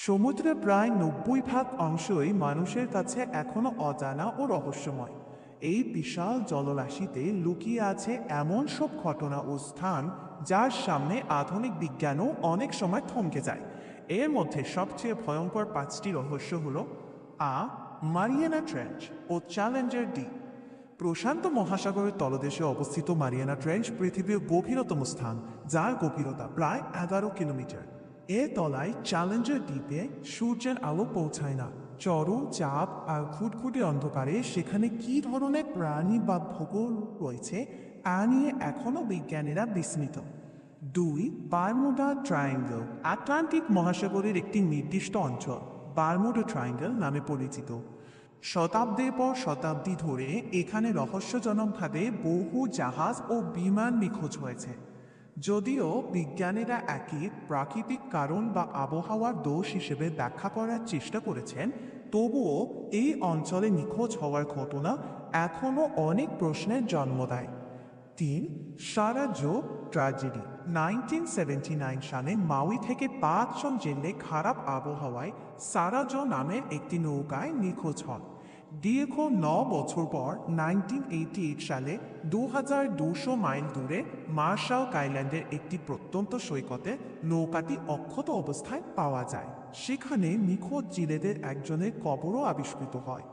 সমুদ্রের প্রায় 90% অংশই মানুষের কাছে এখনো অজানা ও রহস্যময়। এই বিশাল জলরাশিতে লুকিয়ে আছে এমন সব ঘটনা ও স্থান যার সামনে আধুনিক বিজ্ঞানও অনেক সময় থমকে যায়। এর মধ্যে সবচেয়ে ভয়ঙ্কর 5টি রহস্য হলো: মারিয়ানা ট্রেঞ্চ ও চ্যালেঞ্জার ডিপ। প্রশান্ত মহাসাগরের তলদেশে অবস্থিত মারিয়ানা ট্রেঞ্চ পৃথিবীর গভীরতম স্থান, যার গভীরতা প্রায় 11 কিলোমিটার। এর তলায় চ্যালেঞ্জার দ্বীপে সূর্যের আলো পৌঁছায় না। চরম চাপ আর খুটখুটে অন্ধকারে সেখানে কী ধরনের প্রাণী বা ভূগোল রয়েছে তা নিয়ে এখনও বিজ্ঞানীরা বিস্মিত। 2. বারমুডা ট্রায়াঙ্গল, আটলান্টিক মহাসাগরের একটি নির্দিষ্ট অঞ্চল বারমুডা ট্রায়াঙ্গল নামে পরিচিত। শতাব্দীর পর শতাব্দী ধরে এখানে রহস্যজনকভাবে বহু জাহাজ ও বিমান নিখোঁজ হয়েছে। যদিও বিজ্ঞানীরা একই প্রাকৃতিক কারণ বা আবহাওয়ার দোষ হিসেবে ব্যাখ্যা করার চেষ্টা করেছেন, তবুও এই অঞ্চলে নিখোঁজ হওয়ার ঘটনা এখনও অনেক প্রশ্নের জন্ম দেয়। 3. সারাজো ট্র্যাজেডি, 1979 সালে মাউই থেকে 5 জন জেলে খারাপ আবহাওয়ায় সারাজো নামের একটি নৌকায় নিখোঁজ হন। দীর্ঘ 9 বছর পর 1988 সালে 2200 মাইল দূরে মার্শাল আইল্যান্ডের একটি প্রত্যন্ত সৈকতে নৌকাটি অক্ষত অবস্থায় পাওয়া যায়। সেখানে নিখোঁজ জেলেদের একজনের কবরও আবিষ্কৃত হয়,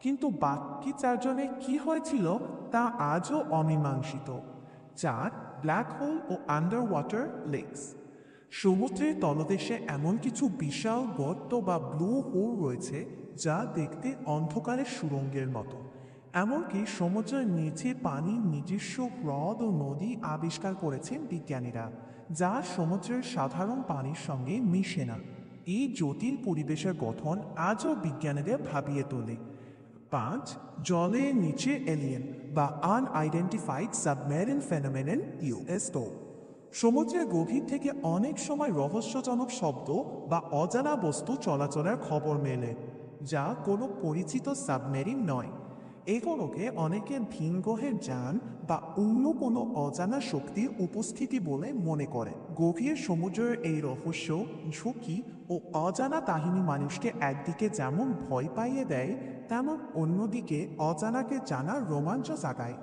কিন্তু বাকি 4 জনের কী হয়েছিল তা আজও অমীমাংসিত। 4. ব্ল্যাক হোল ও আন্ডার ওয়াটার লেকস, সমুদ্রের তলদেশে এমন কিছু বিশাল গর্ত বা ব্লু হোল রয়েছে যা দেখতে অন্ধকারের সুড়ঙ্গের মতো। এমনকি সমুদ্রের নিচে পানির নিজস্ব হ্রদ ও নদী আবিষ্কার করেছেন বিজ্ঞানীরা, যা সমুদ্রের সাধারণ পানির সঙ্গে মিশে না। এই জটিল পরিবেশের গঠন আজও বিজ্ঞানীদের ভাবিয়ে তোলে। 5. জলের নিচে এলিয়েন বা আনআইডেন্টিফাইড সাবমেরিন ফেনোমেনন ইউএসও, সমুদ্রের গভীর থেকে অনেক সময় রহস্যজনক শব্দ বা অজানা বস্তু চলাচলের খবর মেলে, যা কোনো পরিচিত সাবমেরিন নয়। এগুলোকে অনেকে ভিনগ্রহের যান বা অন্য কোনো অজানা শক্তির উপস্থিতি বলে মনে করে। গভীর সমুদ্রের এই রহস্য, ঝুঁকি ও অজানা কাহিনী মানুষকে একদিকে যেমন ভয় পাইয়ে দেয়, তেমন অন্যদিকে অজানাকে জানার রোমাঞ্চ জাগায়।